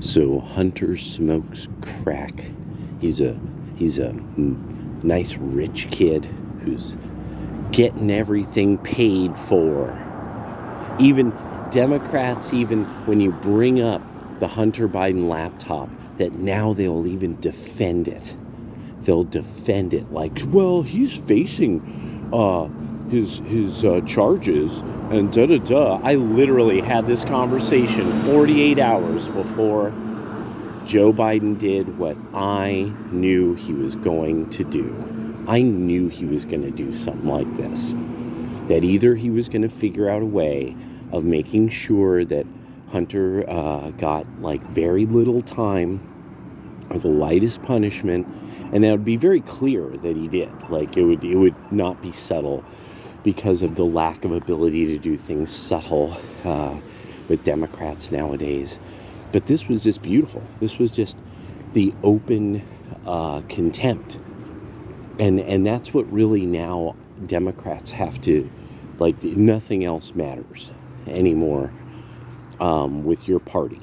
So Hunter smokes crack. He's a nice rich kid who's getting everything paid for. Even Democrats, even when you bring up the Hunter Biden laptop, that now they'll even defend it. They'll defend it like, well, he's facing his charges and da-da-da. I literally had this conversation 48 hours before Joe Biden did what I knew he was going to do. I knew he was going to do something like this. That either he was going to figure out a way of making sure that Hunter got like very little time or the lightest punishment, and that would be very clear that he did. Like it would not be subtle because of the lack of ability to do things subtle with Democrats nowadays. But this was just beautiful. This was just the open contempt. And that's what really now Democrats have to, like, nothing else matters anymore with your party.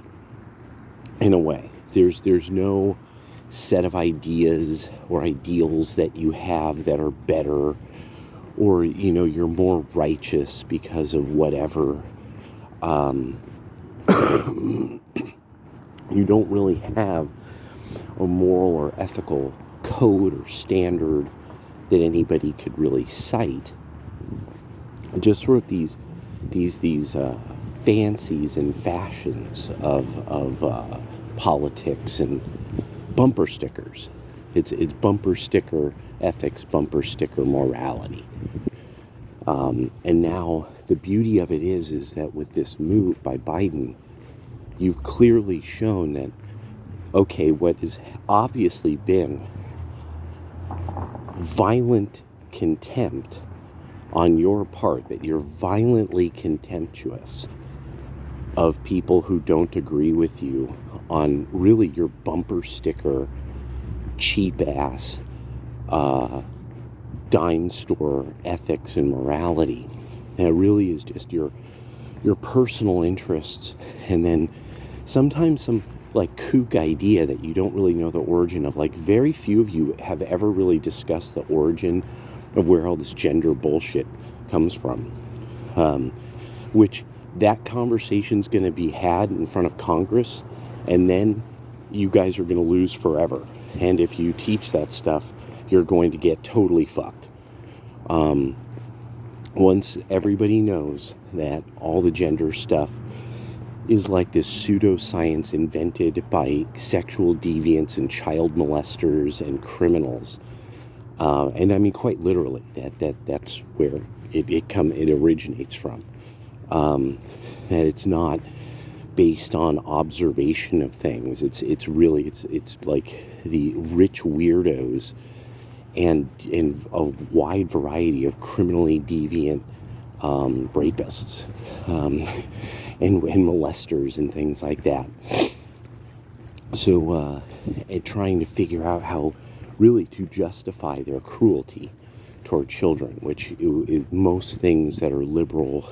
In a way, there's no set of ideas or ideals that you have that are better, or you're more righteous because of whatever. You don't really have a moral or ethical code or standard that anybody could really cite. Just sort of these fancies and fashions of politics and bumper stickers. It's bumper sticker ethics, bumper sticker morality. And now the beauty of it is that with this move by Biden, you've clearly shown that, okay, what has obviously been violent contempt on your part, that you're violently contemptuous of people who don't agree with you on really your bumper sticker, cheap ass, dime store ethics and morality. And it really is just your personal interests, and then sometimes some like kook idea that you don't really know the origin of. Like very few of you have ever really discussed the origin of where all this gender bullshit comes from, which that conversation's going to be had in front of Congress, and then you guys are going to lose forever. And if you teach that stuff, you're going to get totally fucked. Once everybody knows that all the gender stuff is like this pseudoscience invented by sexual deviants and child molesters and criminals, and I mean quite literally that's where it originates from. That it's not based on observation of things. It's really like the rich weirdos and a wide variety of criminally deviant rapists and molesters and things like that. So trying to figure out how really to justify their cruelty toward children, which most things that are liberal,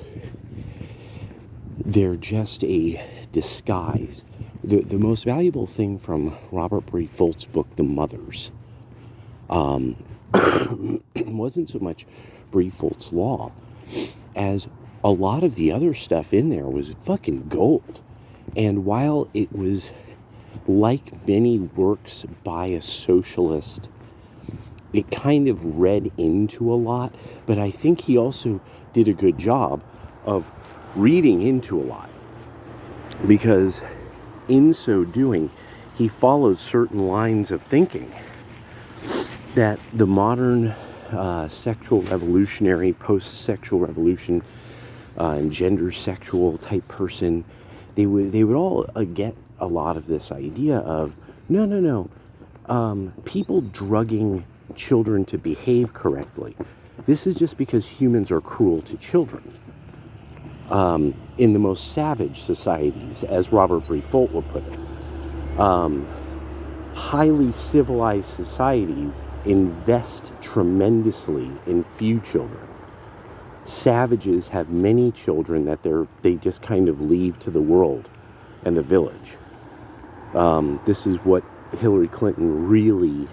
they're just a disguise. The most valuable thing from Robert Bray Fult's book, The Mothers, wasn't so much Bray Fult's law as a lot of the other stuff in there was fucking gold. And while it was like many works by a socialist, it kind of read into a lot, but I think he also did a good job of reading into a lot, because in so doing, he follows certain lines of thinking that the modern sexual revolutionary, post-sexual revolution, and gender sexual type person, they would all get a lot of this idea of no, people drugging children to behave correctly. This is just because humans are cruel to children. In the most savage societies, as Robert Bray Fulton would put it, highly civilized societies invest tremendously in few children. Savages have many children that they just kind of leave to the world and the village. This is what Hillary Clinton really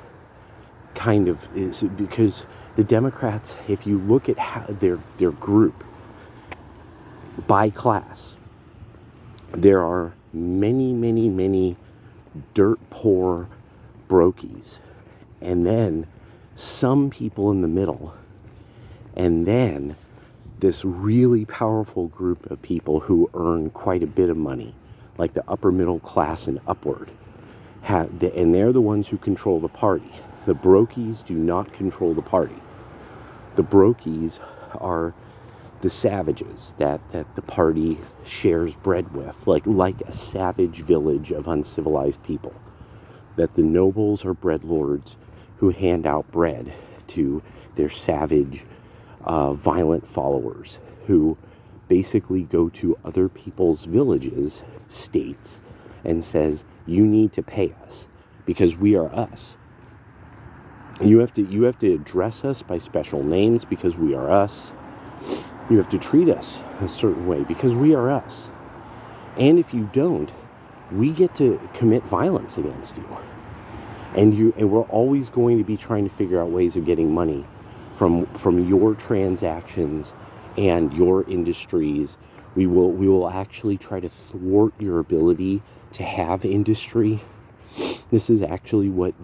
kind of is, because the Democrats, if you look at how their group by class, there are many dirt poor brokies, and then some people in the middle, and then this really powerful group of people who earn quite a bit of money, like the upper middle class and upward, and they're the ones who control the party. The brokies do not control the party. The brokies are the savages that the party shares bread with, like a savage village of uncivilized people. That the nobles are bread lords who hand out bread to their savage, violent followers who basically go to other people's villages, states, and says, you need to pay us because we are us. You have to address us by special names because we are us. You have to treat us a certain way because we are us. And if you don't, we get to commit violence against you. And we're always going to be trying to figure out ways of getting money from your transactions and your industries. We will actually try to thwart your ability to have industry. This is actually what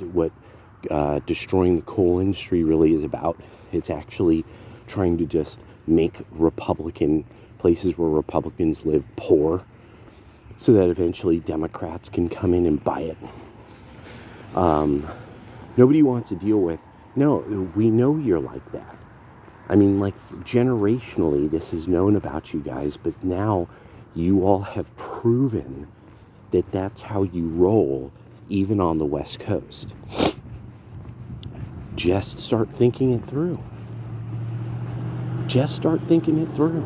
destroying the coal industry really is about. It's actually trying to just make places where Republicans live poor, so that eventually Democrats can come in and buy it. Nobody wants to deal with, no, we know you're like that. I mean, like, generationally, this is known about you guys, but now you all have proven that that's how you roll, even on the West Coast. Just start thinking it through. Just start thinking it through.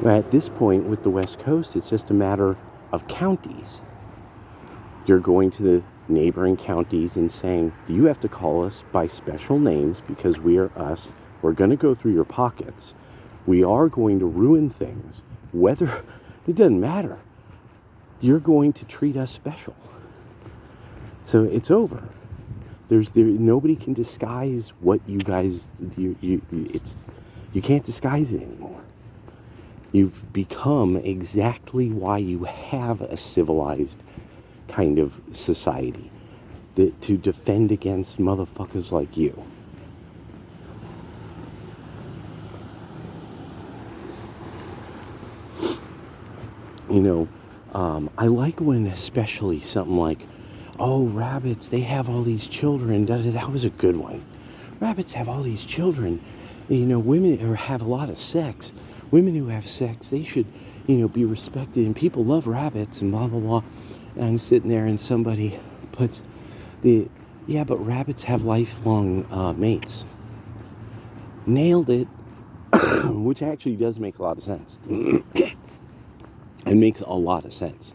At this point, with the West Coast, it's just a matter of counties. You're going to the neighboring counties and saying, you have to call us by special names because we are us. We're going to go through your pockets. We are going to ruin things. Whether, it doesn't matter. You're going to treat us special. So it's over. Nobody can disguise what you guys, you can't disguise it anymore. You've become exactly why you have a civilized kind of society, to defend against motherfuckers like you. I like when especially something like, oh, rabbits, they have all these children. That was a good one. Rabbits have all these children. Women have a lot of sex. Women who have sex, they should, be respected. And people love rabbits and blah, blah, blah. And I'm sitting there and somebody puts but rabbits have lifelong mates. Nailed it. Which actually does make a lot of sense. It makes a lot of sense.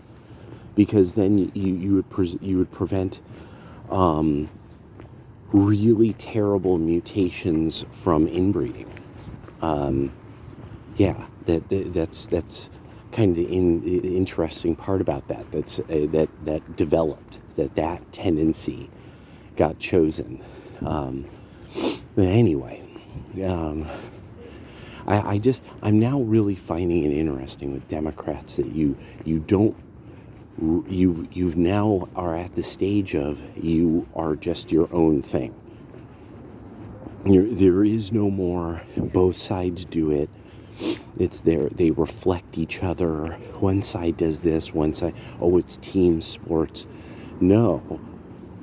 Because then you would prevent really terrible mutations from inbreeding. That's kind of the interesting part about that. That developed, that tendency got chosen. But anyway, I'm now really finding it interesting with Democrats that you've now are at the stage of you are just your own thing. There is no more both sides do it. It's there. They reflect each other. One side does this, one side, it's team sports. No,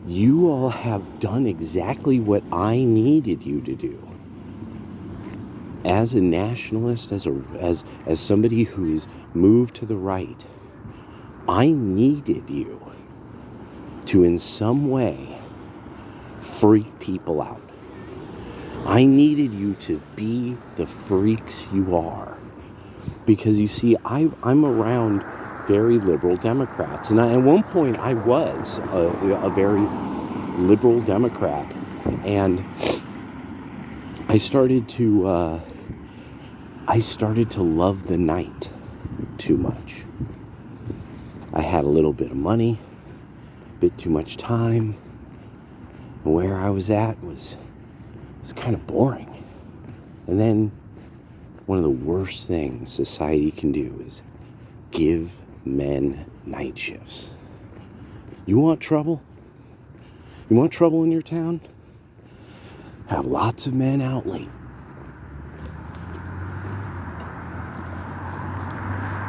you all have done exactly what I needed you to do. As a nationalist, as somebody who's moved to the right, I needed you to, in some way, freak people out. I needed you to be the freaks you are. Because you see, I'm around very liberal Democrats. And at one point, I was a very liberal Democrat. And I started to love the night too much. I had a little bit of money. bit too much time. And where I was at was kind of boring. And then one of the worst things society can do is give men night shifts. You want trouble? You want trouble in your town? Have lots of men out late.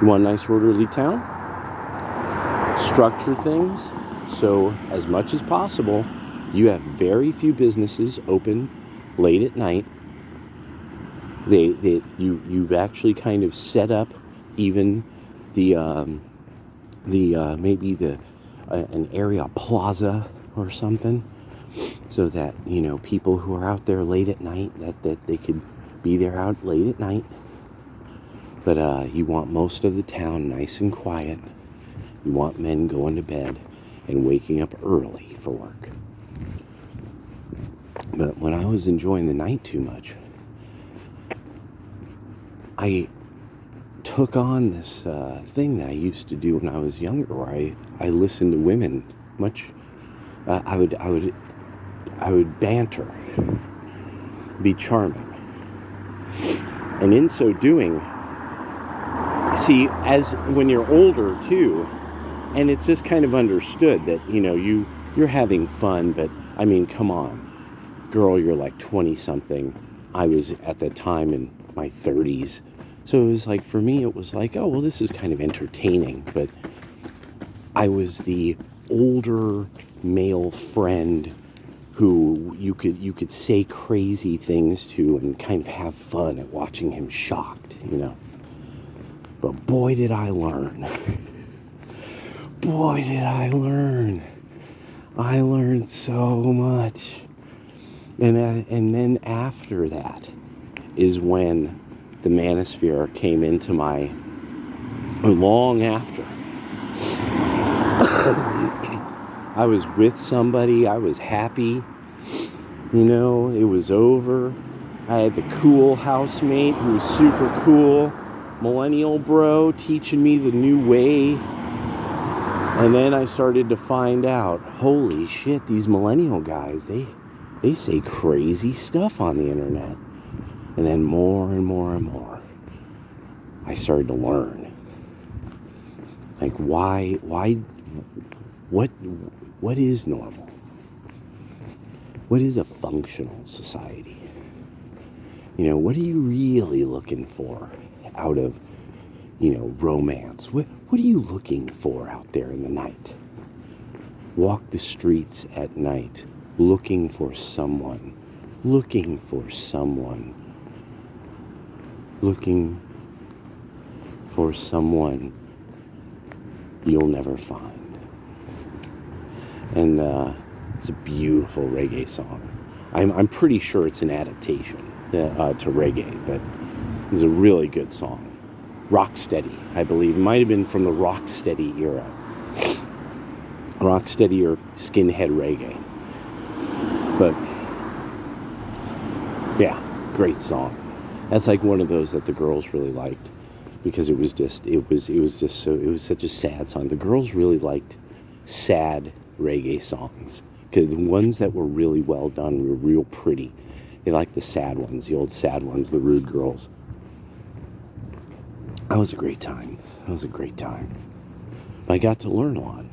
You want a nice orderly town? Structure things so as much as possible you have very few businesses open late at night. You've actually kind of set up even an area plaza or something, so that people who are out there late at night that they could be there out late at night. But you want most of the town nice and quiet. You want men going to bed and waking up early for work. But when I was enjoying the night too much, I took on this thing that I used to do when I was younger, where I listened to women much. I would banter, be charming, and in so doing, see, as when you're older too, and it's just kind of understood that you're having fun, but I mean, come on, girl, you're like 20 something. I was at the time in my 30s. So it was like, for me, it was like, oh, well, this is kind of entertaining. But I was the older male friend who you could say crazy things to and kind of have fun at watching him shocked, But boy, did I learn. Boy, did I learn. I learned so much. And then after that is when the manosphere came into long after. I was with somebody, I was happy, it was over. I had the cool housemate who was super cool, millennial bro, teaching me the new way. And then I started to find out, holy shit, these millennial guys, they say crazy stuff on the internet. And then more and more and more, I started to learn. Like, what is normal? What is a functional society? What are you really looking for out of, romance? What are you looking for out there in the night? Walk the streets at night, looking for someone you'll never find. And it's a beautiful reggae song. I'm pretty sure it's an adaptation to reggae, but it's a really good song. Rocksteady, I believe. It might have been from the Rocksteady era. Rocksteady or Skinhead reggae. But yeah, great song. That's like one of those that the girls really liked, because it was such a sad song. The girls really liked sad reggae songs, because the ones that were really well done were real pretty. They liked the sad ones, the old sad ones, the rude girls. That was a great time. I got to learn a lot.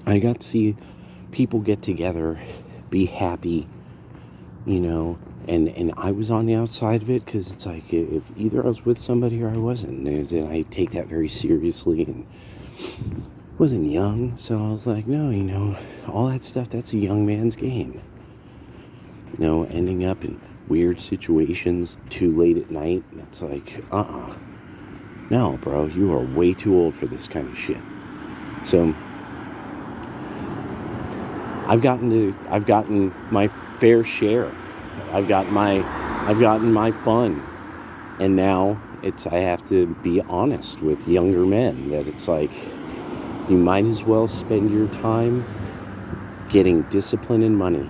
I got to see people get together, be happy, and I was on the outside of it, because it's like, if either I was with somebody or I wasn't, and I take that very seriously, and wasn't young, so I was like, no, all that stuff, that's a young man's game. Ending up in weird situations too late at night, it's like, no, bro, you are way too old for this kind of shit. So I've gotten my fair share. I've gotten my fun. And now I have to be honest with younger men that it's like, you might as well spend your time getting discipline and money,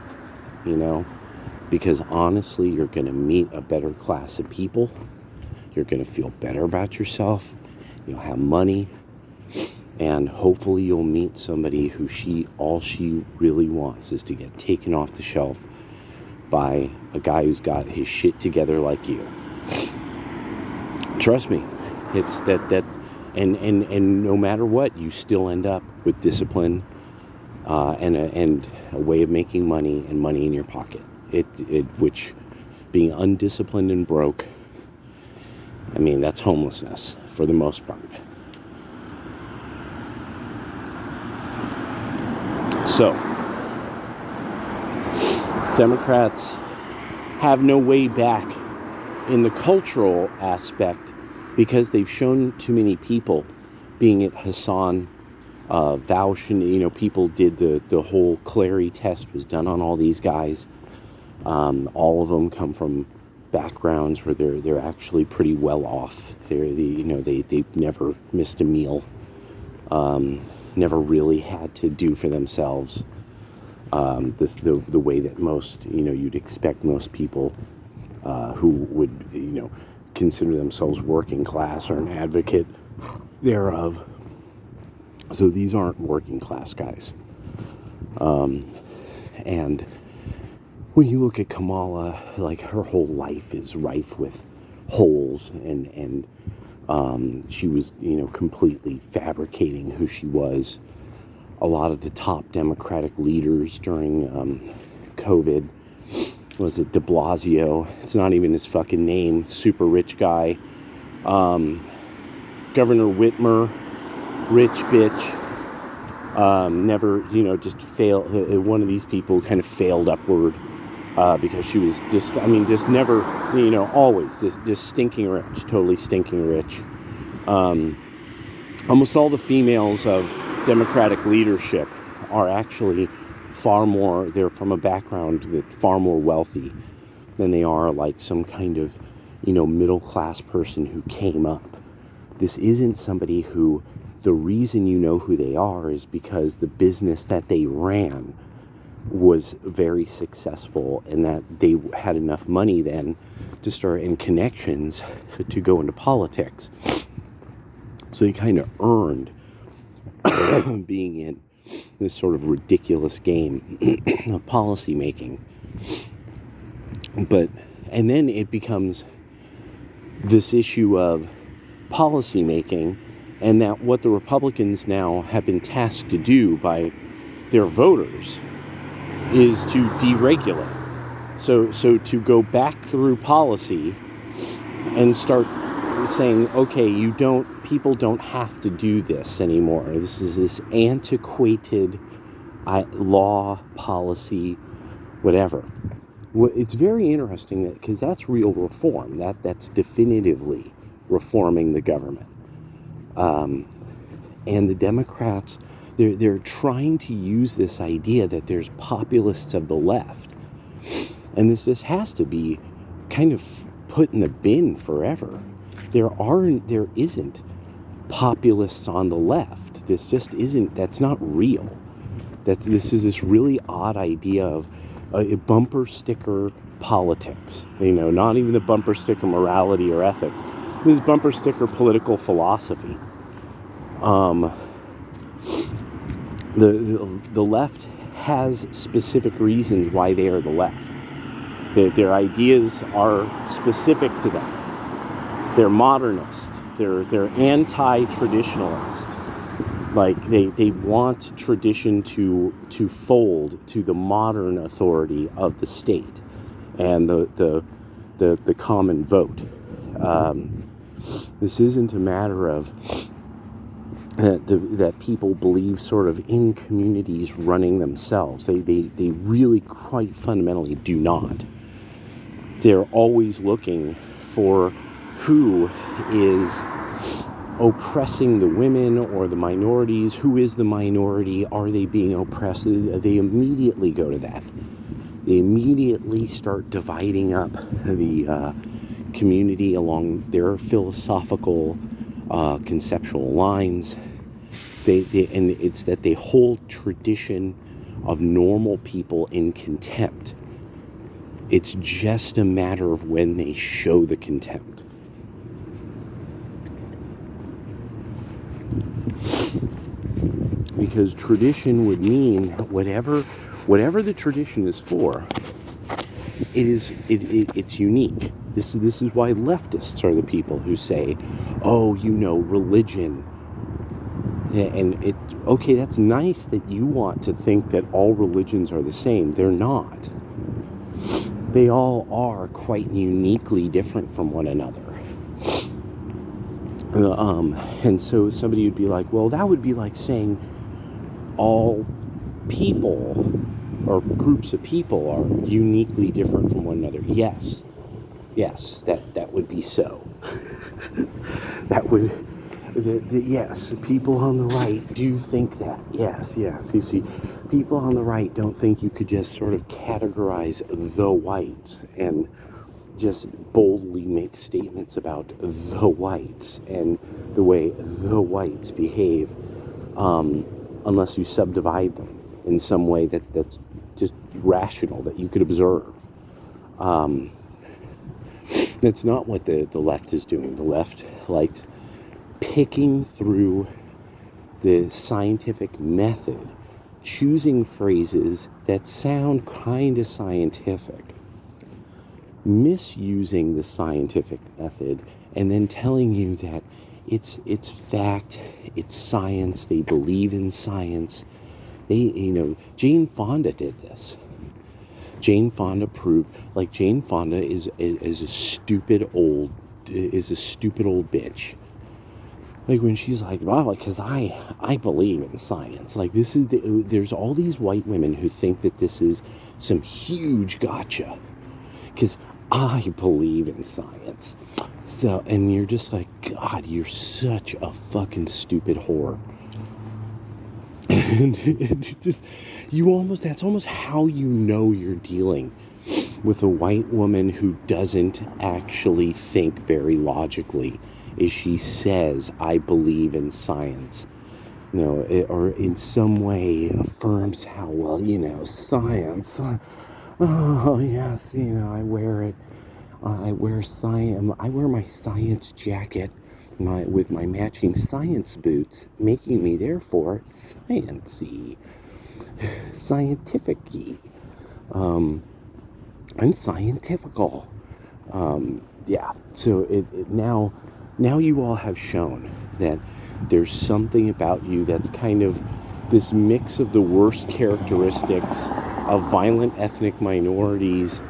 because honestly, you're going to meet a better class of people. You're going to feel better about yourself. You'll have money. And hopefully you'll meet somebody who all she really wants is to get taken off the shelf by a guy who's got his shit together like you. Trust me, it's that and no matter what, you still end up with discipline and a way of making money and money in your pocket. Which being undisciplined and broke, I mean, that's homelessness for the most part. So, Democrats have no way back in the cultural aspect because they've shown too many people, being it Hassan, Vaush, and, people did the whole Clary test was done on all these guys. All of them come from backgrounds where they're actually pretty well off. They've never missed a meal. Never really had to do for themselves the way that most, you'd expect most people who would, consider themselves working class or an advocate thereof. So these aren't working class guys. And when you look at Kamala, like, her whole life is rife with holes and she was, completely fabricating who she was. A lot of the top Democratic leaders during COVID, was it de Blasio? It's not even his fucking name. Super rich guy. Governor Whitmer, rich bitch. Never, just failed. One of these people kind of failed upward because she was just never, always just stinking rich, totally stinking rich. Almost all the females of Democratic leadership are actually they're from a background that's far more wealthy than they are like some kind of, middle class person who came up. This isn't somebody who, the reason you know who they are is because the business that they ran was very successful and that they had enough money then to start in connections to go into politics. So they kind of earned being in this sort of ridiculous game of policy making. And then it becomes this issue of policy making, and that what the Republicans now have been tasked to do by their voters is to deregulate. So to go back through policy and start saying, okay, people don't have to do this anymore. This is this antiquated law, policy, whatever. Well, it's very interesting because that's real reform. That's definitively reforming the government. And the Democrats, they're trying to use this idea that there's populists of the left. And this just has to be kind of put in the bin forever. There isn't populists on the left. This just isn't, that's not real. This is this really odd idea of a bumper sticker politics. Not even the bumper sticker morality or ethics. This is bumper sticker political philosophy. The left has specific reasons why they are the left. Their ideas are specific to them. They're modernist. They're anti-traditionalist. Like they want tradition to fold to the modern authority of the state and the common vote. This isn't a matter of that people believe sort of in communities running themselves. They really quite fundamentally do not. They're always looking for who is oppressing the women or the minorities. Who is the minority? Are they being oppressed? They immediately go to that. They immediately start dividing up the community along their philosophical, conceptual lines. And it's that they hold tradition of normal people in contempt. It's just a matter of when they show the contempt. Because tradition would mean whatever the tradition is for, it's unique. This is why leftists are the people who say, oh, religion. And okay, that's nice that you want to think that all religions are the same. They're not. They all are quite uniquely different from one another. And so somebody would be like, well, that would be like saying all people or groups of people are uniquely different from one another. Yes, that would be so. That would, yes, people on the right do think that. Yes. You see, people on the right don't think you could just sort of categorize the whites and just boldly make statements about the whites and the way the whites behave, unless you subdivide them in some way that's just rational, that you could observe. That's not what the left is doing. The left likes picking through the scientific method, choosing phrases that sound kind of scientific, misusing the scientific method, and then telling you that it's fact, it's science, they believe in science. Jane Fonda did this. Jane Fonda proved, like, Jane Fonda is a stupid old bitch. Like, when she's like, well, because I believe in science. Like, there's all these white women who think that this is some huge gotcha. Because I believe in science. So, and you're just like, God, you're such a fucking stupid whore. And that's almost how you know you're dealing with a white woman who doesn't actually think very logically, is she says, I believe in science. Or in some way affirms how, well, science. Oh, yes, I wear it. I wear my science jacket with my matching science boots, making me, therefore, sciencey. Scientific-y. I'm scientifical. Yeah, so now you all have shown that there's something about you that's kind of this mix of the worst characteristics of violent ethnic minorities,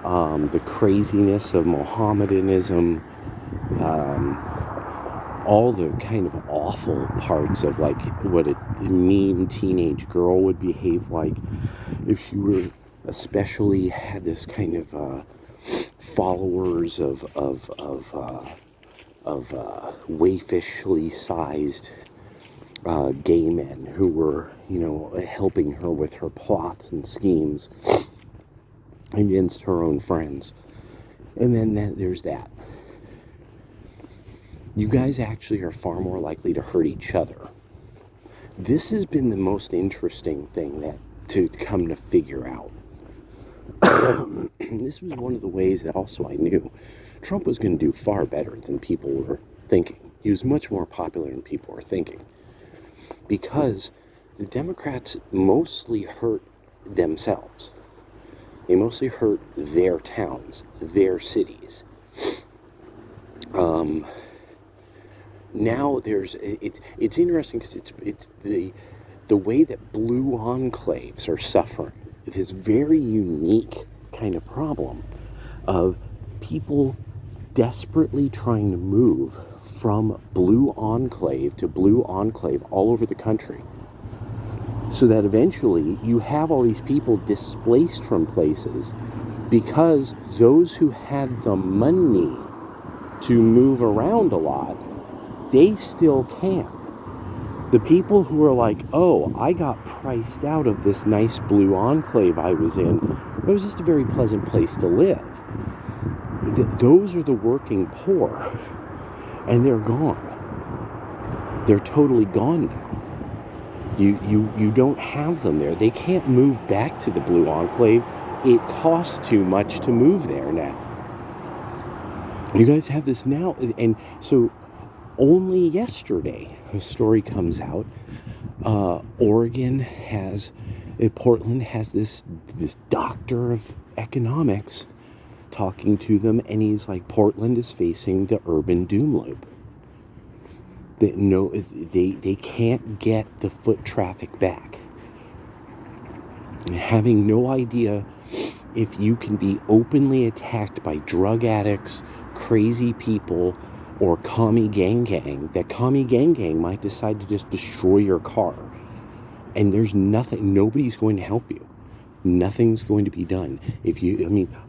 the craziness of Mohammedanism, all the kind of awful parts of, like, what a mean teenage girl would behave like if she were, especially had this kind of followers of waifishly sized gay men who were, helping her with her plots and schemes against her own friends. And then there's that. You guys actually are far more likely to hurt each other. This has been the most interesting thing to come to figure out. This was one of the ways that also I knew Trump was going to do far better than people were thinking. He was much more popular than people were thinking. Because the Democrats mostly hurt themselves. They mostly hurt their towns, their cities. Now it's interesting because it's the way that blue enclaves are suffering. This very unique kind of problem of people desperately trying to move from blue enclave to blue enclave all over the country, so that eventually you have all these people displaced from places because those who had the money to move around a lot, they still can. The people who are like, oh, I got priced out of this nice blue enclave I was in. It was just a very pleasant place to live. Those are the working poor. And they're gone. They're totally gone now. You don't have them there. They can't move back to the blue enclave. It costs too much to move there now. You guys have this now. And so only yesterday, a story comes out Oregon has, Portland has this doctor of economics talking to them, and he's like, Portland is facing the urban doom loop. They can't get the foot traffic back. And having no idea if you can be openly attacked by drug addicts, crazy people, or commie gang, that commie gang might decide to just destroy your car. And there's nobody's going to help you. Nothing's going to be done.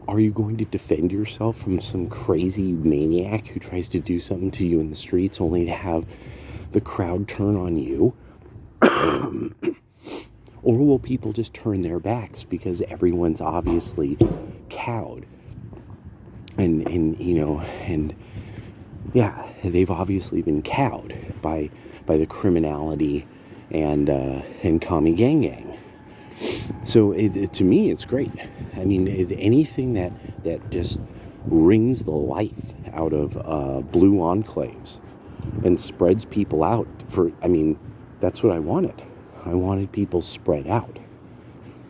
Are you going to defend yourself from some crazy maniac who tries to do something to you in the streets only to have the crowd turn on you? Or will people just turn their backs because everyone's obviously cowed? And they've obviously been cowed by the criminality and commie gang. So to me, it's great. I mean, anything that just wrings the life out of blue enclaves and spreads people out that's what I wanted. I wanted people spread out.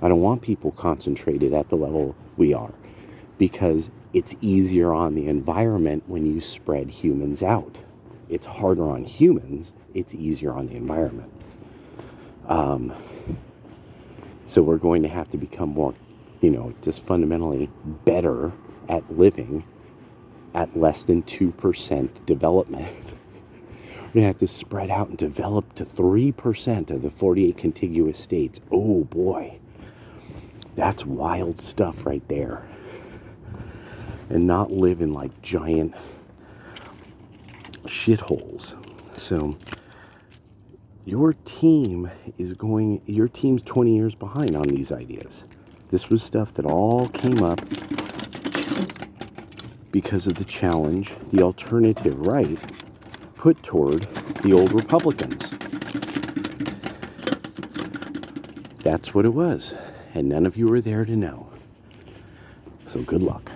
I don't want people concentrated at the level we are, because it's easier on the environment when you spread humans out. It's harder on humans. It's easier on the environment. So we're going to have to become more, just fundamentally better at living at less than 2% development. We're going to have to spread out and develop to 3% of the 48 contiguous states. Oh boy, that's wild stuff right there. And not live in like giant shitholes. So your team's 20 years behind on these ideas. This was stuff that all came up because of the challenge the alternative right put toward the old Republicans. That's what it was. And none of you were there to know. So good luck.